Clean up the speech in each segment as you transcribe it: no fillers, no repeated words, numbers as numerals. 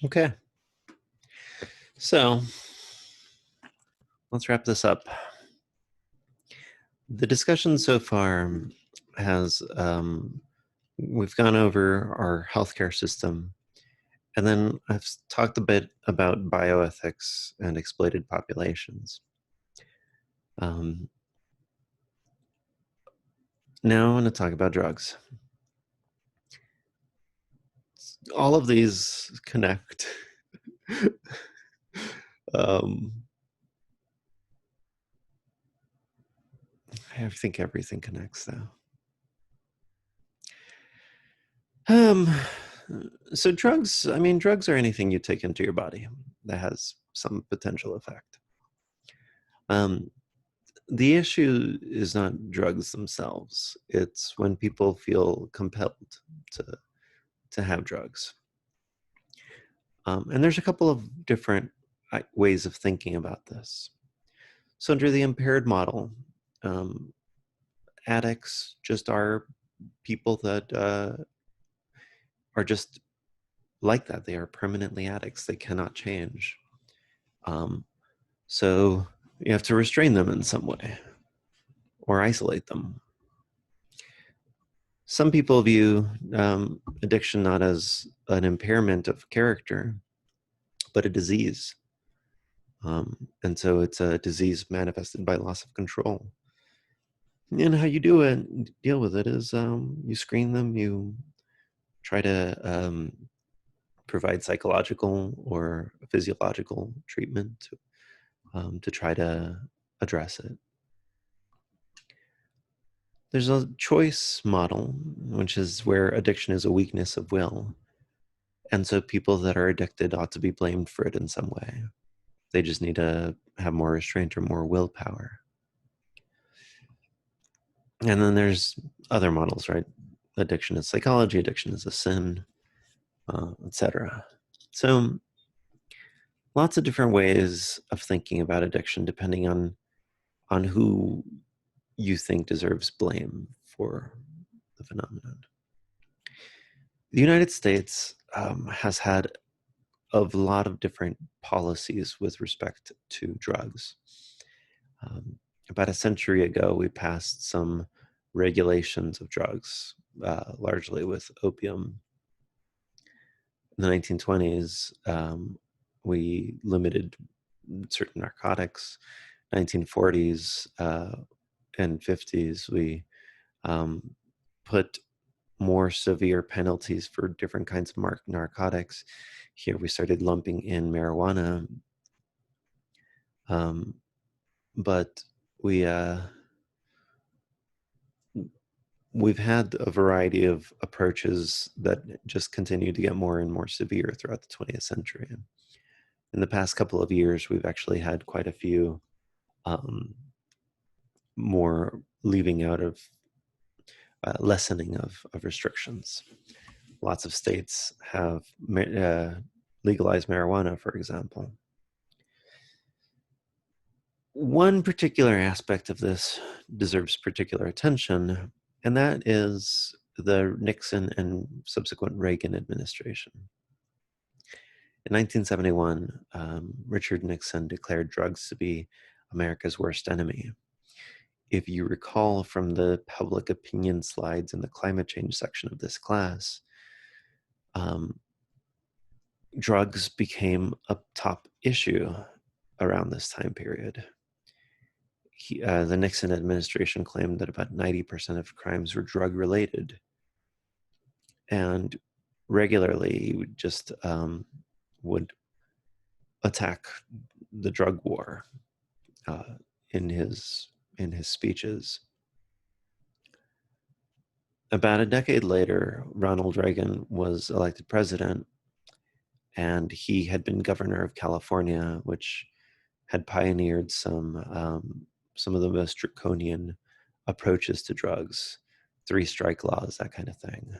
Okay, so let's wrap this up. The discussion so far has, we've gone over our healthcare system, and then I've talked a bit about bioethics and exploited populations. Now I want to talk about drugs. All of these connect. I think everything connects, though. So drugs, I mean, drugs are anything you take into your body that has some potential effect. The issue is not drugs themselves. It's when people feel compelled to have drugs. And there's a couple of different ways of thinking about this. So under the impaired model, addicts just are people that are just like that. They are permanently addicts. They cannot change. So you have to restrain them in some way or isolate them. Some people view addiction not as an impairment of character, but a disease. And so it's a disease manifested by loss of control. And how you deal with it is you screen them, you try to provide psychological or physiological treatment to try to address it. There's a choice model, which is where addiction is a weakness of will. And so people that are addicted ought to be blamed for it in some way. They just need to have more restraint or more willpower. And then there's other models, right? Addiction is psychology, addiction is a sin, etc. So lots of different ways of thinking about addiction depending on who you think deserves blame for the phenomenon. The United States has had a lot of different policies with respect to drugs. About a century ago, we passed some regulations of drugs, largely with opium. In the 1920s, we limited certain narcotics. 1940s and 50s, we put more severe penalties for different kinds of narcotics. Here we started lumping in marijuana. But we've had a variety of approaches that just continue to get more and more severe throughout the 20th century. In the past couple of years, we've actually had quite a few more leaving out of lessening of restrictions. Lots of states have legalized marijuana, for example. One particular aspect of this deserves particular attention, and that is the Nixon and subsequent Reagan administration. In 1971, Richard Nixon declared drugs to be America's worst enemy. If you recall from the public opinion slides in the climate change section of this class, drugs became a top issue around this time period. The Nixon administration claimed that about 90% of crimes were drug-related. And regularly, he would just would attack the drug war in his speeches. About a decade later, Ronald Reagan was elected president, and he had been governor of California, which had pioneered some of the most draconian approaches to drugs, 3-strike laws, that kind of thing.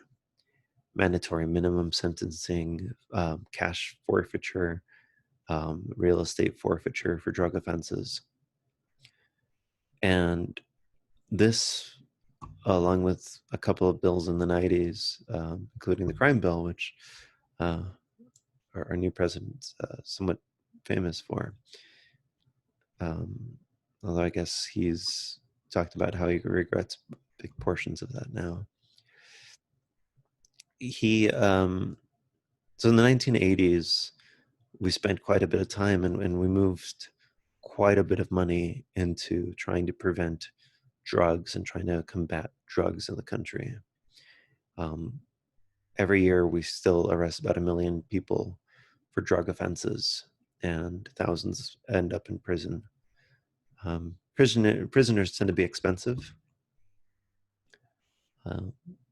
Mandatory minimum sentencing, cash forfeiture, real estate forfeiture for drug offenses. And this, along with a couple of bills in the 90s, including the crime bill, which our new president's somewhat famous for. Um, Although I guess he's talked about how he regrets big portions of that now. He So in the 1980s, we spent quite a bit of time and we moved quite a bit of money into trying to prevent drugs and trying to combat drugs in the country. Um, every year, we still arrest about 1 million people for drug offenses, and thousands end up in prison. Prisoners tend to be expensive, uh,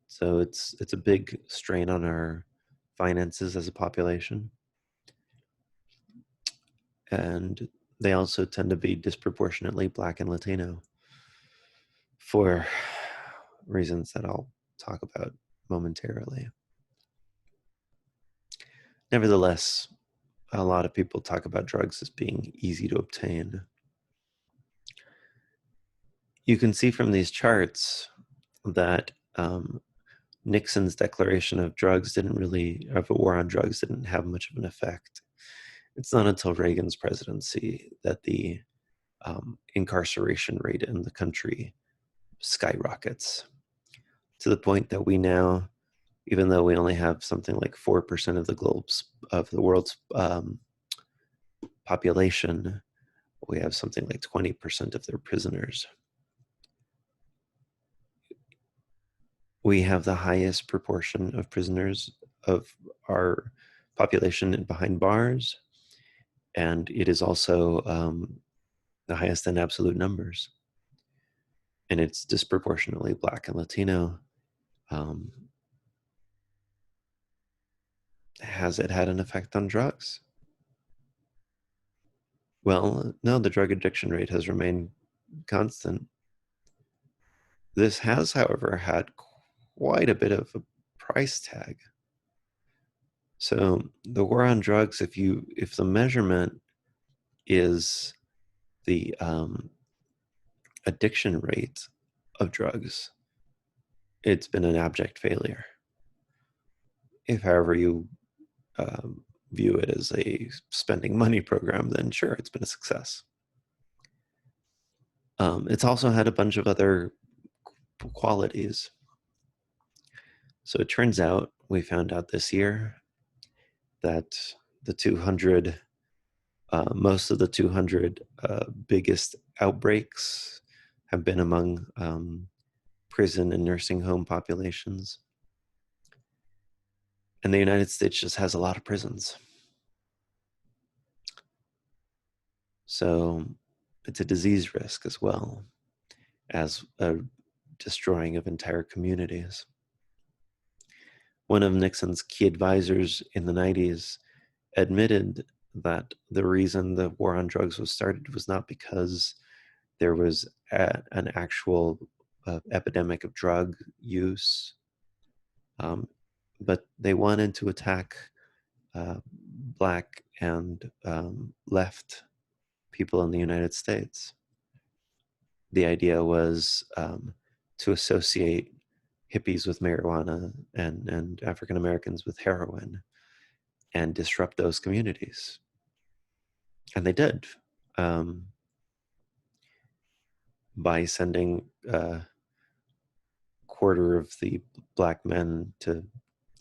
so it's a big strain on our finances as a population, and they also tend to be disproportionately Black and Latino for reasons that I'll talk about momentarily. Nevertheless, a lot of people talk about drugs as being easy to obtain. You can see from these charts that Nixon's declaration of a war on drugs didn't have much of an effect. It's not until Reagan's presidency that the incarceration rate in the country skyrockets to the point that we now, even though we only have something like 4% of the world's population, we have something like 20% of their prisoners. We have the highest proportion of prisoners of our population behind bars, and it is also the highest in absolute numbers. And it's disproportionately Black and Latino. Um, has it had an effect on drugs? Well, no, the drug addiction rate has remained constant. This has, however, had quite a bit of a price tag. So the war on drugs, if the measurement is the addiction rate of drugs, it's been an abject failure. If, however, you view it as a spending money program, then sure, it's been a success. It's also had a bunch of other qualities. So it turns out, we found out this year that most of the 200 biggest outbreaks have been among prison and nursing home populations. And the United States just has a lot of prisons. So it's a disease risk as well as a destroying of entire communities. One of Nixon's key advisors in the 90s admitted that the reason the war on drugs was started was not because there was an actual epidemic of drug use, but they wanted to attack Black and left people in the United States. The idea was to associate hippies with marijuana and African Americans with heroin and disrupt those communities. And they did, by sending a quarter of the Black men to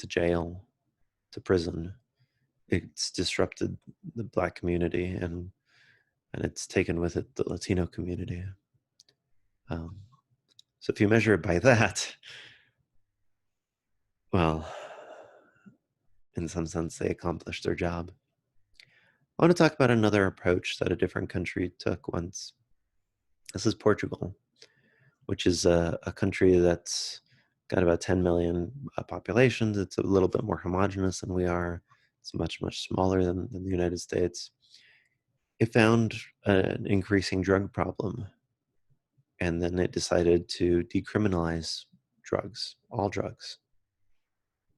jail, to prison. It's disrupted the Black community and it's taken with it the Latino community. So if you measure it by that, well, in some sense, they accomplished their job. I want to talk about another approach that a different country took once. This is Portugal, which is a country that's got about 10 million populations. It's a little bit more homogenous than we are. It's much, much smaller than the United States. It found an increasing drug problem, and then it decided to decriminalize drugs, all drugs.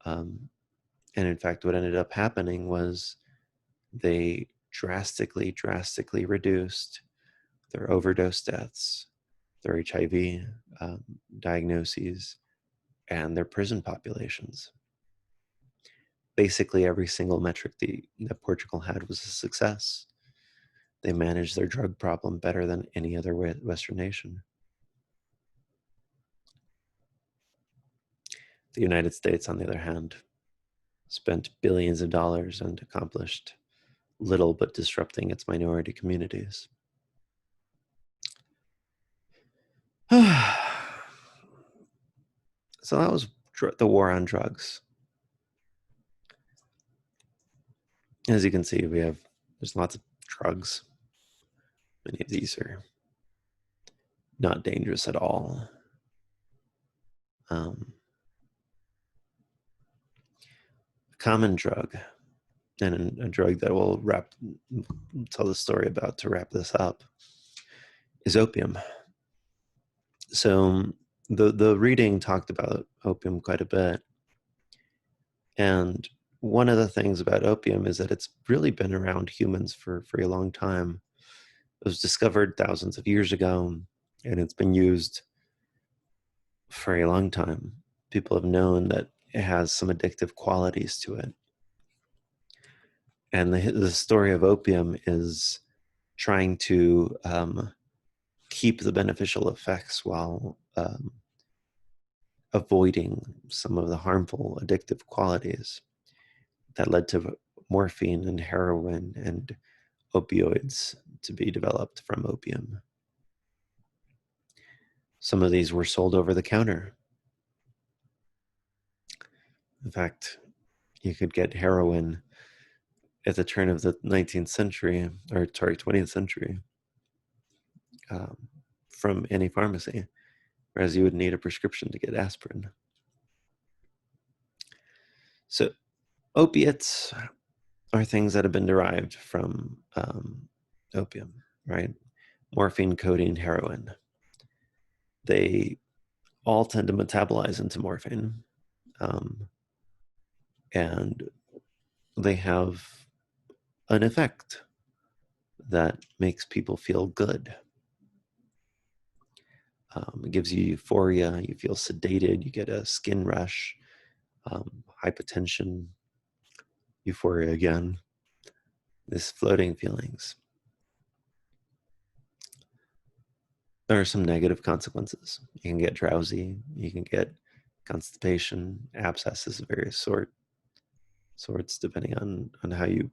And in fact, what ended up happening was they drastically, drastically reduced their overdose deaths, their HIV diagnoses, and their prison populations. basically every single metric that Portugal had was a success. They managed their drug problem better than any other Western nation. The United States, on the other hand, spent billions of dollars and accomplished little but disrupting its minority communities. So that was the war on drugs. As you can see, there's lots of drugs. Many of these are not dangerous at all. A common drug, and a drug that we'll tell the story about to wrap this up, is opium. So the reading talked about opium quite a bit, and one of the things about opium is that it's really been around humans for a long time. It was discovered thousands of years ago, and it's been used for a long time. People have known that it has some addictive qualities to it. And the story of opium is trying to keep the beneficial effects while avoiding some of the harmful addictive qualities that led to morphine and heroin and opioids to be developed from opium. Some of these were sold over the counter. In fact, you could get heroin at the turn of the 19th century, or sorry, 20th century, from any pharmacy, whereas you would need a prescription to get aspirin. So opiates are things that have been derived from opium, right? Morphine, codeine, heroin. They all tend to metabolize into morphine, and they have an effect that makes people feel good. It gives you euphoria, you feel sedated, you get a skin rush, hypotension, euphoria again, this floating feelings. There are some negative consequences. You can get drowsy, you can get constipation, abscesses of various sorts, depending on how you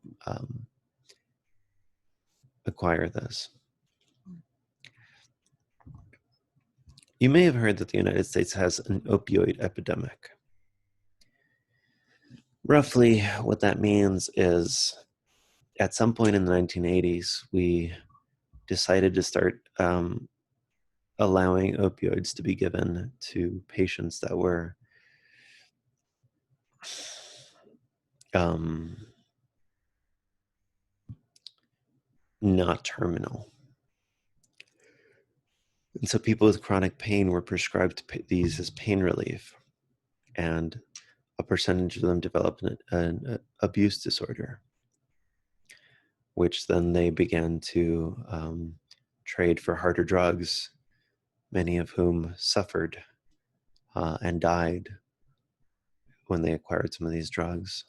acquire this. You may have heard that the United States has an opioid epidemic. Roughly, what that means is at some point in the 1980s, we decided to start allowing opioids to be given to patients that were not terminal. And so people with chronic pain were prescribed these as pain relief, and a percentage of them developed an abuse disorder, which then they began to trade for harder drugs, many of whom suffered and died when they acquired some of these drugs.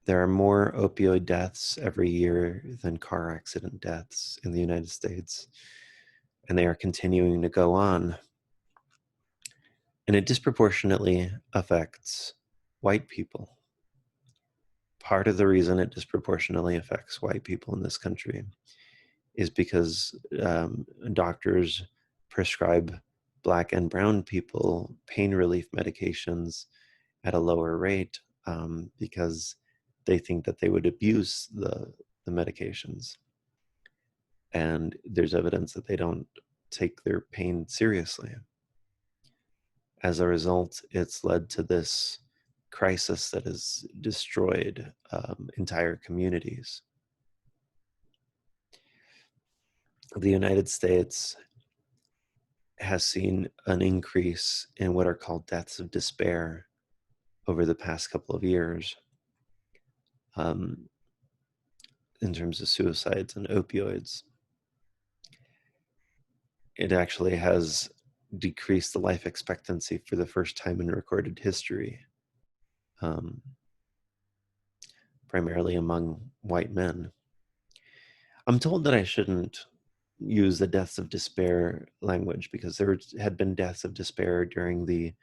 There are more opioid deaths every year than car accident deaths in the United States, and they are continuing to go on. And it disproportionately affects white people. Part of the reason it disproportionately affects white people in this country is because doctors prescribe Black and brown people pain relief medications at a lower rate because they think that they would abuse the medications. And there's evidence that they don't take their pain seriously. As a result, it's led to this crisis that has destroyed entire communities. The United States has seen an increase in what are called deaths of despair over the past couple of years in terms of suicides and opioids. It actually has decreased the life expectancy for the first time in recorded history um, primarily among white men. I'm told that I shouldn't use the deaths of despair language because there had been deaths of despair during the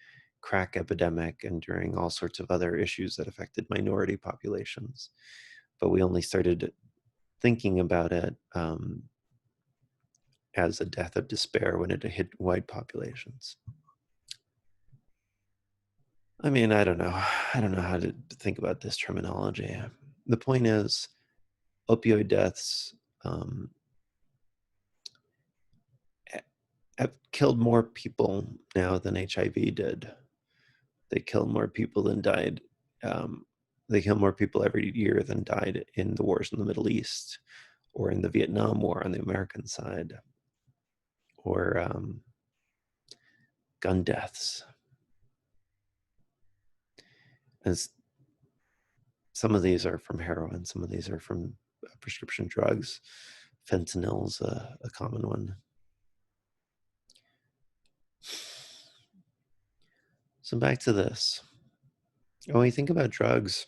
crack epidemic and during all sorts of other issues that affected minority populations. But we only started thinking about it as a death of despair when it hit white populations. I mean, I don't know. I don't know how to think about this terminology. The point is, opioid deaths um, have killed more people now than HIV did. They kill more people than died. Um, they kill more people every year than died in the wars in the Middle East or in the Vietnam War on the American side, or gun deaths. As some of these are from heroin, some of these are from prescription drugs. Fentanyl's a common one. So back to this. When we think about drugs,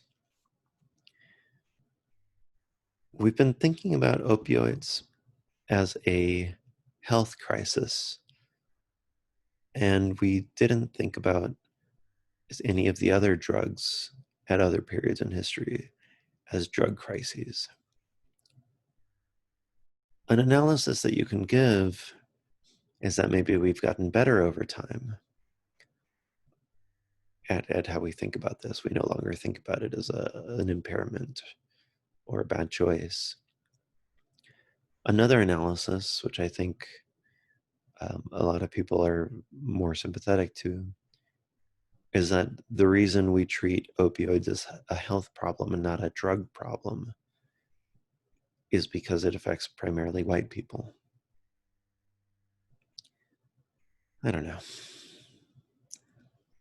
we've been thinking about opioids as a health crisis, and we didn't think about any of the other drugs at other periods in history as drug crises. An analysis that you can give is that maybe we've gotten better over time at how we think about this. We no longer think about it as an impairment or a bad choice. Another analysis, which I think a lot of people are more sympathetic to, is that the reason we treat opioids as a health problem and not a drug problem is because it affects primarily white people. I don't know.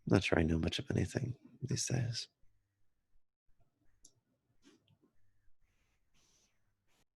I'm not sure I know much of anything these days.